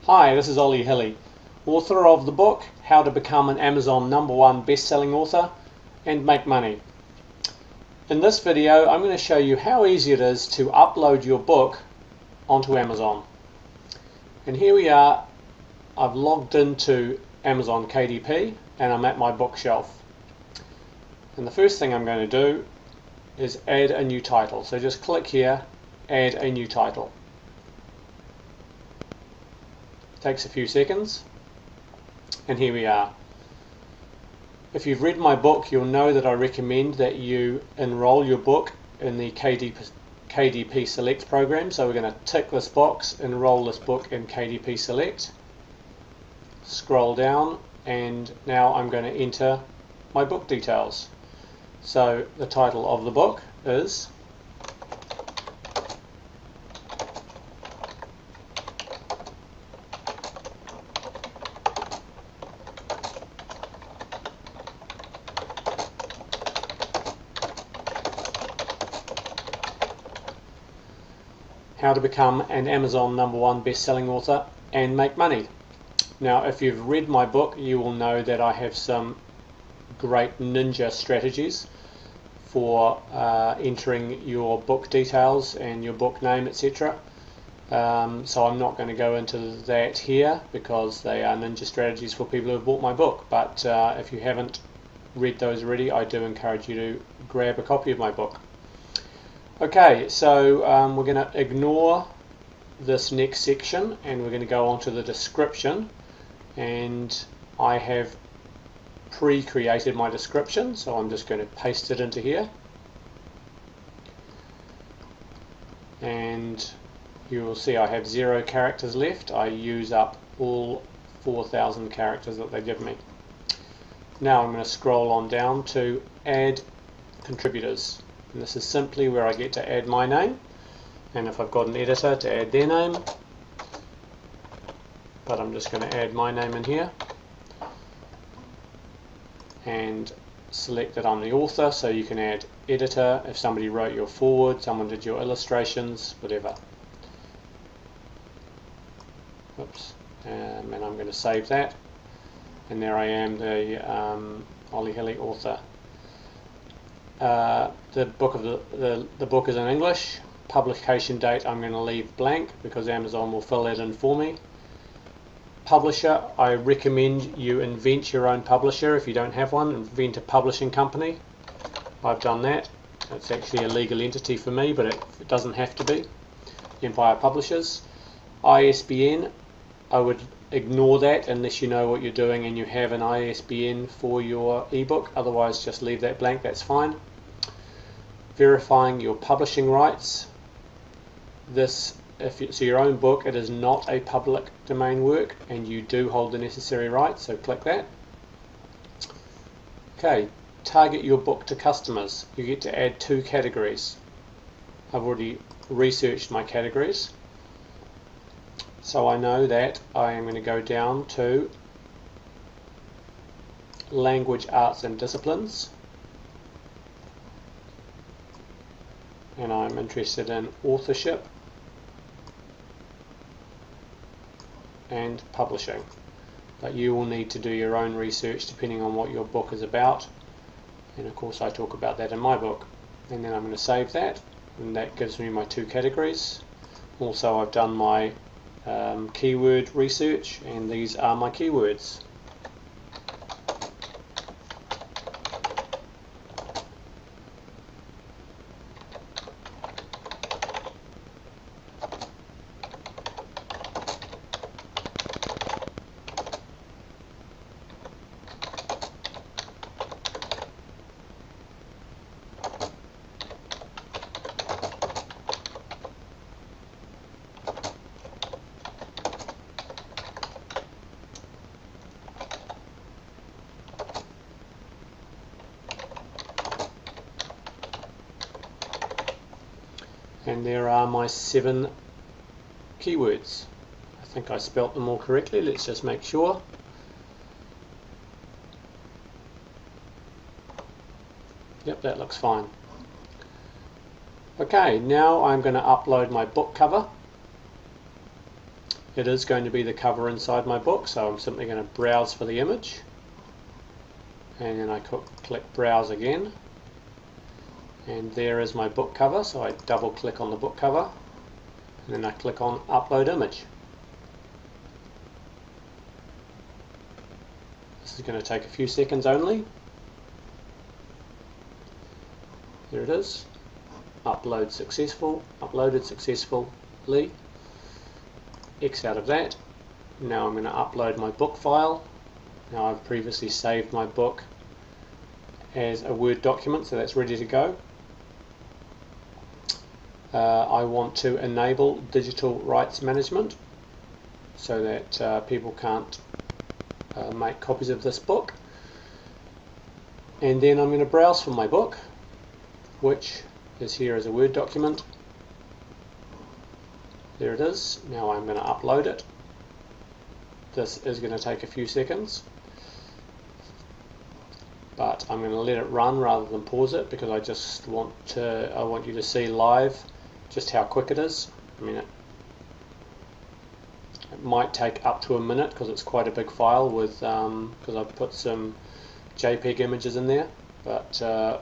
Hi, this is Hille, author of the book How to Become an Amazon #1 Best-Selling Author and Make Money. In this video, I'm going to show you how easy it is to upload your book onto Amazon. And here we are. I've logged into Amazon KDP and I'm at my bookshelf. And the first thing I'm going to do is add a new title. So just click here, add a new title. Takes a few seconds, and here we are. If you've read my book, you'll know that I recommend that you enroll your book in the KDP Select program. So we're going to tick this box, enroll this book in KDP Select, scroll down, and now I'm going to enter my book details. So the title of the book is How to Become an Amazon #1 Best-Selling Author and Make Money. Now, if you've read my book, you will know that I have some great ninja strategies for entering your book details and your book name, etc. So I'm not going to go into that here because they are ninja strategies for people who have bought my book. But if you haven't read those already, I do encourage you to grab a copy of my book. Okay, so we're going to ignore this next section and we're going to go on to the description, and I have pre-created my description, so I'm just going to paste it into here, and you will see I have 0 characters left. I use up all 4,000 characters that they give me. Now I'm going to scroll on down to add contributors. And this is simply where I get to add my name, and if I've got an editor, to add their name, but I'm just going to add my name in here and select that I'm the author. So you can add editor if somebody wrote your foreword, someone did your illustrations, whatever. Oops. And I'm going to save that, and there I am, the Hille author. The book is in English. Publication date I'm going to leave blank because Amazon will fill that in for me. Publisher, I recommend you invent your own publisher. If you don't have one, invent a publishing company. I've done that. It's actually a legal entity for me, but it doesn't have to be. Empire Publishers. ISBN, I would ignore that unless you know what you're doing and you have an ISBN for your ebook. Otherwise, just leave that blank, that's fine. Verifying your publishing rights. This, if it's your own book, it is not a public domain work and you do hold the necessary rights, so click that. Okay, target your book to customers. You get to add 2 categories. I've already researched my categories, so I know that I am going to go down to language, arts and disciplines, and I'm interested in authorship and publishing. But you will need to do your own research depending on what your book is about, and of course I talk about that in my book. And then I'm going to save that, and that gives me my 2 categories. Also, I've done my keyword research, and these are my keywords. And there are my 7 keywords. I think I spelt them all correctly. Let's just make sure. Yep, that looks fine. Okay, now I'm going to upload my book cover. it is going to be the cover inside my book, so I'm simply going to browse for the image, and then I click browse again, and there is my book cover. So I double click on the book cover, and then I click on upload image. This is going to take a few seconds only. There it is. Upload successful. Uploaded successfully. X out of that. Now I'm going to upload my book file. Now I've previously saved my book as a Word document, so that's ready to go. I want to enable digital rights management so that people can't make copies of this book. And then I'm going to browse for my book, which is here as a Word document. There it is. Now I'm going to upload it. This is going to take a few seconds, but I'm going to let it run rather than pause it, because I want you to see live just how quick it is. I mean, it might take up to a minute because it's quite a big file with because I've put some JPEG images in there, but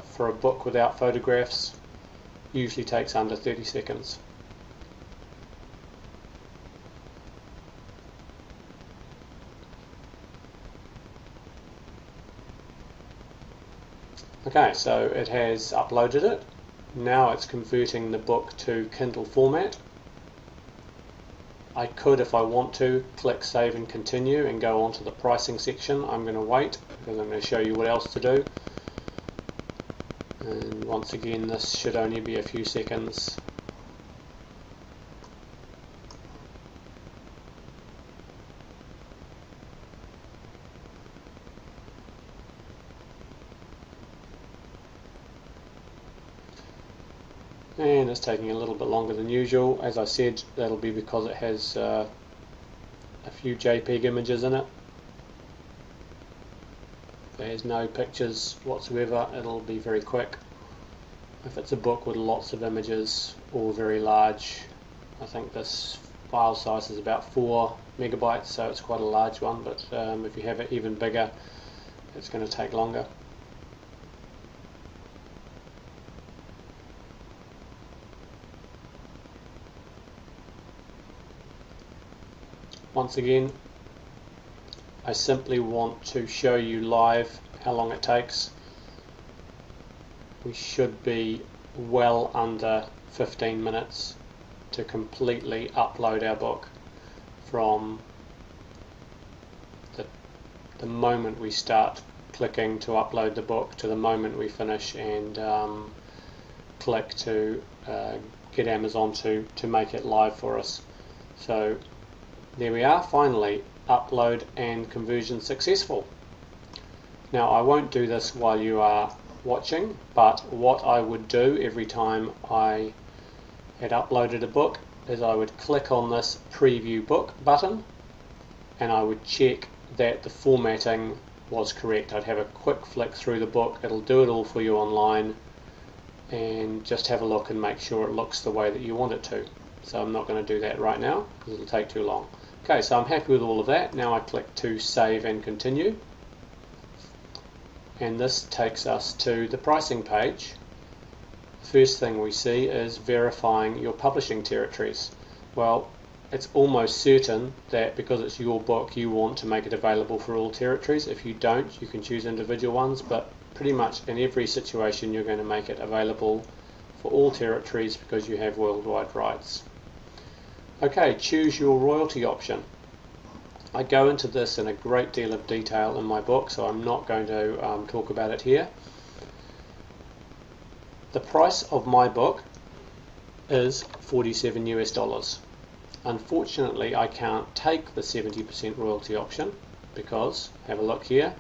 for a book without photographs usually takes under 30 seconds. Okay, so it has uploaded it. Now it's converting the book to Kindle format. I could, if I want to, click save and continue and go on to the pricing section. I'm going to wait because I'm going to show you what else to do. And once again, this should only be a few seconds. And it's taking a little bit longer than usual. As I said, that'll be because it has a few JPEG images in it. If there's no pictures whatsoever, it'll be very quick. If it's a book with lots of images or very large, I think this file size is about 4 megabytes, so it's quite a large one, but if you have it even bigger, it's going to take longer. Once again, I simply want to show you live how long it takes. We should be well under 15 minutes to completely upload our book from the moment we start clicking to upload the book to the moment we finish and click to get Amazon to make it live for us. So there we are, finally, upload and conversion successful. Now I won't do this while you are watching, but what I would do every time I had uploaded a book is I would click on this preview book button and I would check that the formatting was correct. I'd have a quick flick through the book, it'll do it all for you online, and just have a look and make sure it looks the way that you want it to. So I'm not going to do that right now because it'll take too long. Okay, so I'm happy with all of that. Now I click to save and continue, and this takes us to the pricing page. The first thing we see is verifying your publishing territories. Well, it's almost certain that because it's your book you want to make it available for all territories. If you don't, you can choose individual ones, but pretty much in every situation you're going to make it available for all territories because you have worldwide rights. Okay, choose your royalty option. I go into this in a great deal of detail in my book, so I'm not going to talk about it here. The price of my book is $47 US. Unfortunately, I can't take the 70% royalty option because, have a look here,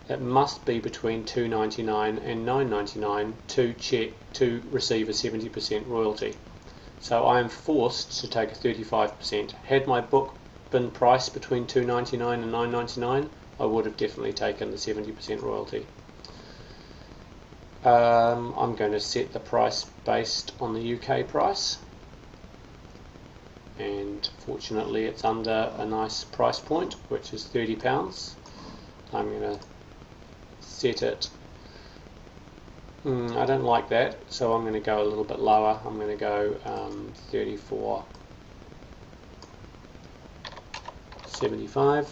it must be between $2.99 and $9.99 to receive a 70% royalty. So I am forced to take a 35%. Had my book been priced between $2.99 and $9.99, I would have definitely taken the 70% royalty. I'm going to set the price based on the UK price. and fortunately it's under a nice price point, which is £30. I'm going to set it. I don't like that, so I'm going to go a little bit lower. I'm going to go 34.75,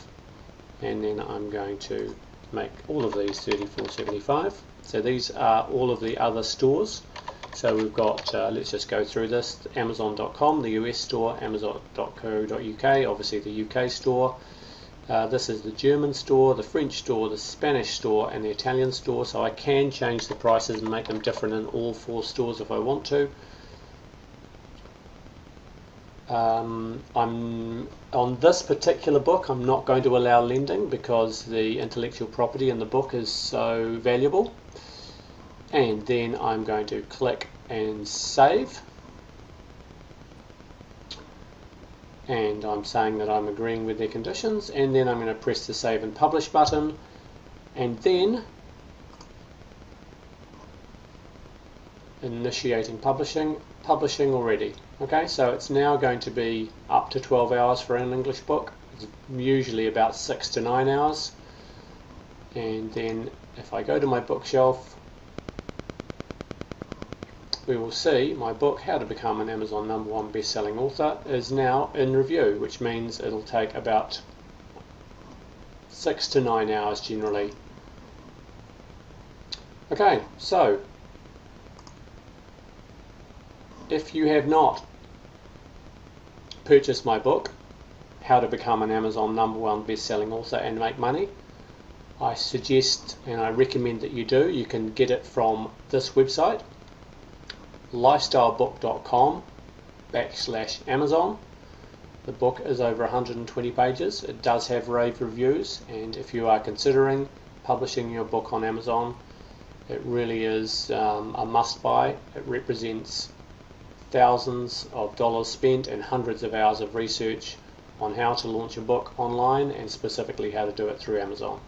and then I'm going to make all of these 34.75. So these are all of the other stores. So we've got, let's just go through this, Amazon.com, the US store, Amazon.co.uk, obviously the UK store. This is the German store, the French store, the Spanish store, and the Italian store. So I can change the prices and make them different in all 4 stores if I want to. I'm on this particular book, I'm not going to allow lending because the intellectual property in the book is so valuable. And then I'm going to click and save, and I'm saying that I'm agreeing with their conditions, and then I'm going to press the save and publish button, and then initiating publishing already. Okay, so it's now going to be up to 12 hours for an English book. It's usually about 6 to 9 hours. And then if I go to my bookshelf, we will see my book, How to Become an Amazon #1 Best-Selling Author, is now in review, which means it'll take about 6 to 9 hours generally. Okay, so if you have not purchased my book, How to Become an Amazon #1 Best-Selling Author and Make Money, I suggest and I recommend that you do. You can get it from this website, lifestylebook.com/Amazon. The book is over 120 pages. It does have rave reviews, and if you are considering publishing your book on Amazon, it really is a must-buy. It represents thousands of dollars spent and hundreds of hours of research on how to launch a book online, and specifically how to do it through Amazon.